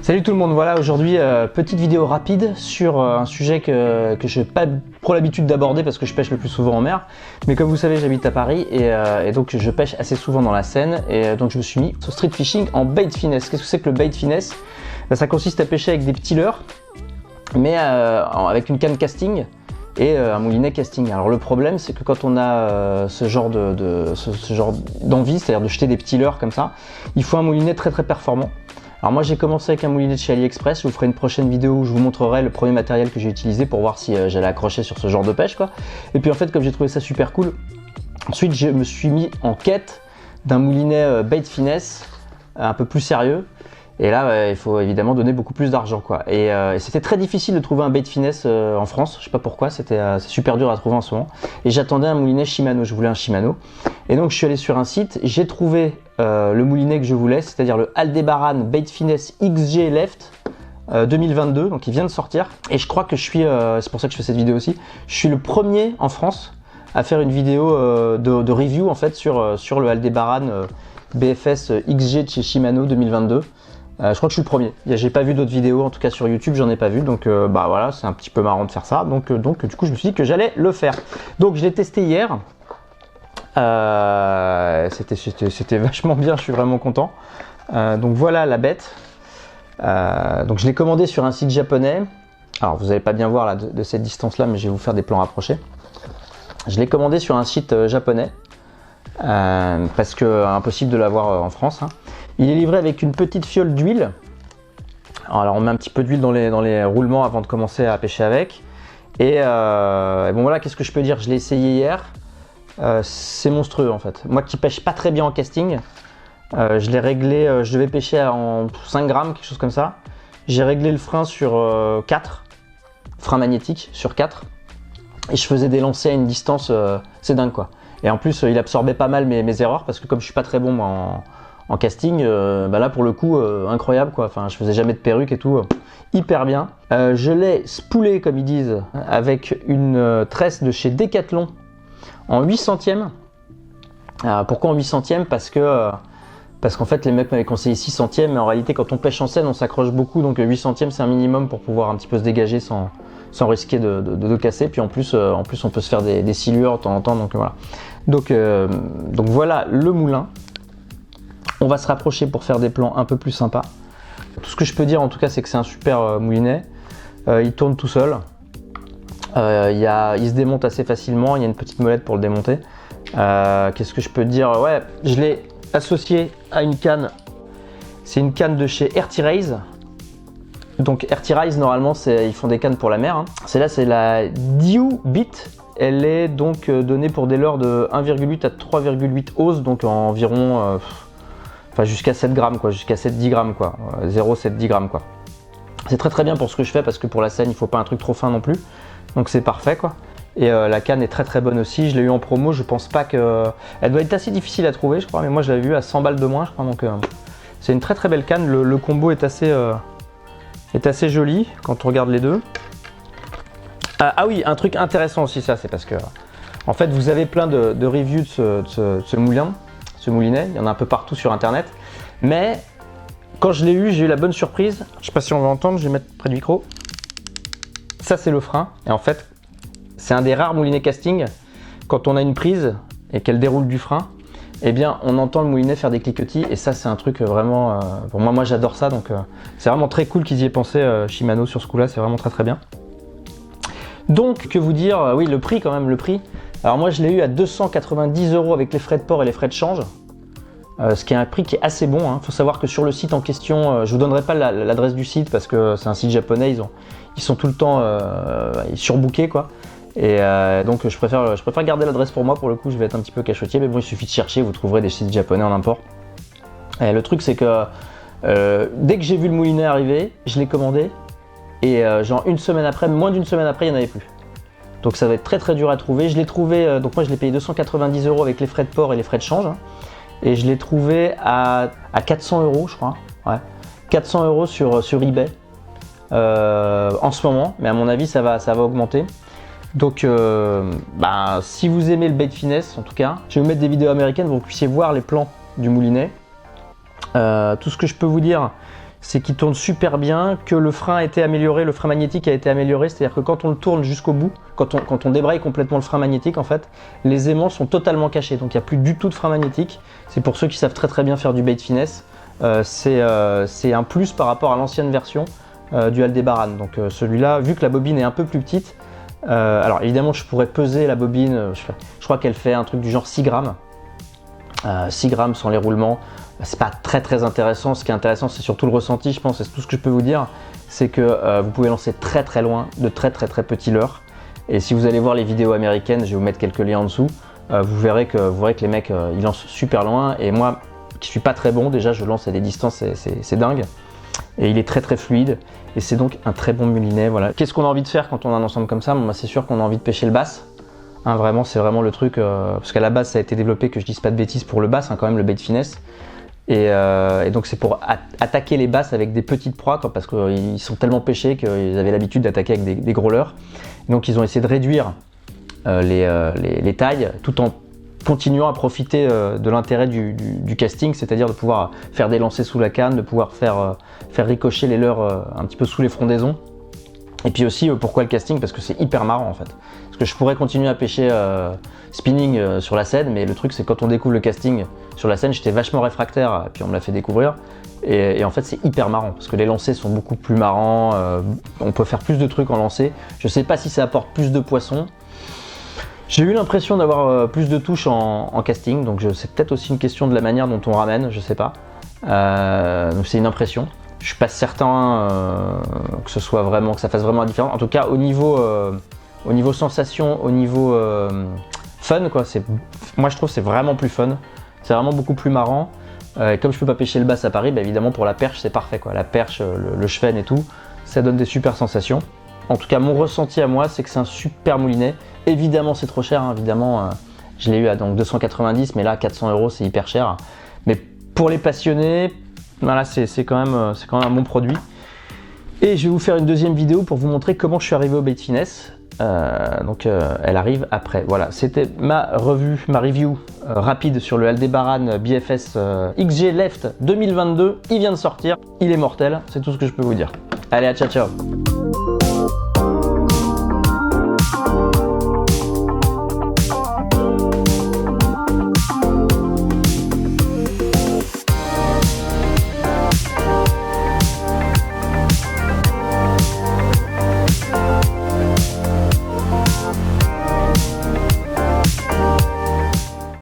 Salut tout le monde, voilà aujourd'hui petite vidéo rapide sur un sujet que je n'ai pas trop l'habitude d'aborder parce que je pêche le plus souvent en mer. Mais comme vous savez, j'habite à Paris et donc je pêche assez souvent dans la Seine et donc je me suis mis au street fishing en bait finesse. Qu'est-ce que c'est que le bait finesse? Ça consiste à pêcher avec des petits leurres mais avec une canne casting et un moulinet casting. Alors le problème c'est que quand on a ce genre d'envie, c'est-à-dire de jeter des petits leurres comme ça, il faut un moulinet très performant. Alors moi j'ai commencé avec un moulinet de chez AliExpress, je vous ferai une prochaine vidéo où je vous montrerai le premier matériel que j'ai utilisé pour voir si j'allais accrocher sur ce genre de pêche quoi. Et puis en fait comme j'ai trouvé ça super cool, ensuite je me suis mis en quête d'un moulinet bait finesse un peu plus sérieux. Et là, il faut évidemment donner beaucoup plus d'argent quoi. Et c'était très difficile de trouver un bait finesse en France. Je sais pas pourquoi, c'est super dur à trouver en ce moment. Et j'attendais un moulinet Shimano, je voulais un Shimano. Et donc je suis allé sur un site, j'ai trouvé le moulinet que je voulais, c'est-à-dire le Aldebaran Bait Finesse XG Left 2022, donc il vient de sortir. Et je crois que je suis, c'est pour ça que je fais cette vidéo aussi, je suis le premier en France à faire une vidéo de review en fait sur le Aldebaran BFS XG de chez Shimano 2022. Je crois que je suis le premier. J'ai pas vu d'autres vidéos, en tout cas sur YouTube, j'en ai pas vu. Donc bah voilà, c'est un petit peu marrant de faire ça. Donc du coup, je me suis dit que j'allais le faire. Donc je l'ai testé hier. C'était vachement bien, je suis vraiment content. Donc voilà la bête. Donc je l'ai commandé sur un site japonais. Alors vous n'allez pas bien voir là de cette distance-là, mais je vais vous faire des plans rapprochés. Je l'ai commandé sur un site japonais. Presque impossible de l'avoir en France. Il est livré avec une petite fiole d'huile. Alors on met un petit peu d'huile dans les roulements avant de commencer à pêcher avec. Et bon voilà, qu'est-ce que je peux dire? Je l'ai essayé hier. C'est monstrueux en fait. Moi qui pêche pas très bien en casting, je l'ai réglé, je devais pêcher en 5 grammes, quelque chose comme ça. J'ai réglé le frein sur 4, frein magnétique sur 4. Et je faisais des lancers à une distance, c'est dingue quoi. Et en plus il absorbait pas mal mes erreurs parce que comme je suis pas très bon moi, en casting, bah là pour le coup incroyable quoi. Enfin je faisais jamais de perruque et tout, hyper bien. Je l'ai spoolé comme ils disent avec une tresse de chez Decathlon en 8 centièmes. Pourquoi en 8 centièmes? Parce qu'en fait les mecs m'avaient conseillé 6 centièmes, mais en réalité quand on pêche en Seine on s'accroche beaucoup, donc 8 centièmes c'est un minimum pour pouvoir un petit peu se dégager sans risquer de casser. Puis en plus on peut se faire des silures de temps en temps, donc voilà. Donc voilà le moulin. On va se rapprocher pour faire des plans un peu plus sympas. Tout ce que je peux dire en tout cas c'est que c'est un super moulinet. Il tourne tout seul. Il se démonte assez facilement, il y a une petite molette pour le démonter. Qu'est-ce que je peux dire? Ouais, je l'ai associé à une canne. C'est une canne de chez RT-Rays. Donc RT-Rays normalement ils font des cannes pour la mer. Celle-là c'est la Diu-Bit. Elle est donc donnée pour des leurres de 1,8 à 3,8 os, donc environ enfin jusqu'à 7 grammes quoi, jusqu'à 7-10 grammes quoi, 0,7-10 grammes quoi. C'est très bien pour ce que je fais parce que pour la Seine il faut pas un truc trop fin non plus. Donc c'est parfait quoi. Et la canne est très bonne aussi, je l'ai eu en promo, je pense pas que... Elle doit être assez difficile à trouver je crois, mais moi je l'avais vue à 100 balles de moins je crois, donc c'est une très belle canne, le combo est assez joli quand on regarde les deux. Ah oui, un truc intéressant aussi ça, c'est parce que en fait vous avez plein de reviews de ce moulinet, il y en a un peu partout sur internet, mais quand je l'ai eu, j'ai eu la bonne surprise, je sais pas si on va entendre, je vais mettre près du micro. Ça c'est le frein, et en fait c'est un des rares moulinets casting, quand on a une prise et qu'elle déroule du frein, eh bien on entend le moulinet faire des cliquetis, et ça c'est un truc vraiment, pour moi j'adore ça, donc c'est vraiment très cool qu'ils y aient pensé Shimano sur ce coup là, c'est vraiment très bien. Donc que vous dire, oui le prix quand même, le prix. Alors moi je l'ai eu à 290 € avec les frais de port et les frais de change. Ce qui est un prix qui est assez bon. Faut savoir que sur le site en question, je vous donnerai pas l'adresse du site parce que c'est un site japonais, ils sont tout le temps surbookés quoi. Et donc je préfère garder l'adresse pour moi, pour le coup je vais être un petit peu cachotier, mais bon il suffit de chercher, vous trouverez des sites japonais en import. Et le truc c'est que dès que j'ai vu le moulinet arriver, je l'ai commandé et genre une semaine après, moins d'une semaine après il n'y en avait plus. Donc ça va être très dur à trouver. Je l'ai trouvé, donc moi je l'ai payé 290 € avec les frais de port et les frais de change. Et je l'ai trouvé à 400 € je crois. Ouais. 400 € sur eBay en ce moment, mais à mon avis ça va augmenter. Donc si vous aimez le bait finesse en tout cas, je vais vous mettre des vidéos américaines pour que vous puissiez voir les plans du moulinet. Tout ce que je peux vous dire, c'est qu'il tourne super bien, que le frein a été amélioré, le frein magnétique a été amélioré, c'est-à-dire que quand on le tourne jusqu'au bout, quand on débraye complètement le frein magnétique, en fait, les aimants sont totalement cachés, donc il n'y a plus du tout de frein magnétique. C'est pour ceux qui savent très très bien faire du bait finesse, c'est un plus par rapport à l'ancienne version du Aldebaran. Donc celui-là, vu que la bobine est un peu plus petite, alors évidemment je pourrais peser la bobine, je crois qu'elle fait un truc du genre 6 grammes. 6 grammes sans les roulements, c'est pas très très intéressant. Ce qui est intéressant, c'est surtout le ressenti, je pense, c'est tout ce que je peux vous dire, c'est que vous pouvez lancer très très loin de très très très petits leurres. Et si vous allez voir les vidéos américaines, je vais vous mettre quelques liens en dessous, vous verrez que les mecs ils lancent super loin, et moi qui suis pas très bon, déjà je lance à des distances, c'est dingue. Et il est très très fluide, et c'est donc un très bon moulinet. Voilà. Qu'est-ce qu'on a envie de faire quand on a un ensemble comme ça? Moi, c'est sûr qu'on a envie de pêcher le bass. Hein, vraiment, c'est vraiment le truc, parce qu'à la base ça a été développé, que je dise pas de bêtises, pour le bass, hein, quand même, le bait finesse. Et donc c'est pour attaquer les basses avec des petites proies, quoi, parce qu'ils sont tellement pêchés qu'ils avaient l'habitude d'attaquer avec des gros leurres. Donc ils ont essayé de réduire les tailles tout en continuant à profiter de l'intérêt du casting, c'est-à-dire de pouvoir faire des lancers sous la canne, de pouvoir faire ricocher les leurres un petit peu sous les frondaisons. Et puis aussi, pourquoi le casting? Parce que c'est hyper marrant en fait. Parce que je pourrais continuer à pêcher spinning sur la scène, mais le truc c'est que quand on découvre le casting sur la scène, j'étais vachement réfractaire, et puis on me l'a fait découvrir. Et en fait c'est hyper marrant, parce que les lancers sont beaucoup plus marrants, on peut faire plus de trucs en lancer. Je sais pas si ça apporte plus de poissons. J'ai eu l'impression d'avoir plus de touches en casting, donc c'est peut-être aussi une question de la manière dont on ramène, je sais pas. Donc c'est une impression. Je suis pas certain que ce soit vraiment, que ça fasse vraiment la différence. En tout cas, au niveau sensation, au niveau fun, quoi, moi je trouve que c'est vraiment plus fun. C'est vraiment beaucoup plus marrant. Et comme je peux pas pêcher le bass à Paris, bah évidemment pour la perche c'est parfait, quoi. La perche, le cheven et tout, ça donne des super sensations. En tout cas, mon ressenti à moi, c'est que c'est un super moulinet. Évidemment, c'est trop cher, hein, évidemment. Je l'ai eu à donc 290, mais là 400 €, c'est hyper cher. Mais pour les passionnés, voilà, c'est quand même un bon produit. Et je vais vous faire une deuxième vidéo pour vous montrer comment je suis arrivé au bait finesse. Elle arrive après. Voilà, c'était ma review rapide sur le Aldebaran BFS XG Left 2022. Il vient de sortir, il est mortel, c'est tout ce que je peux vous dire. Allez, à ciao ciao.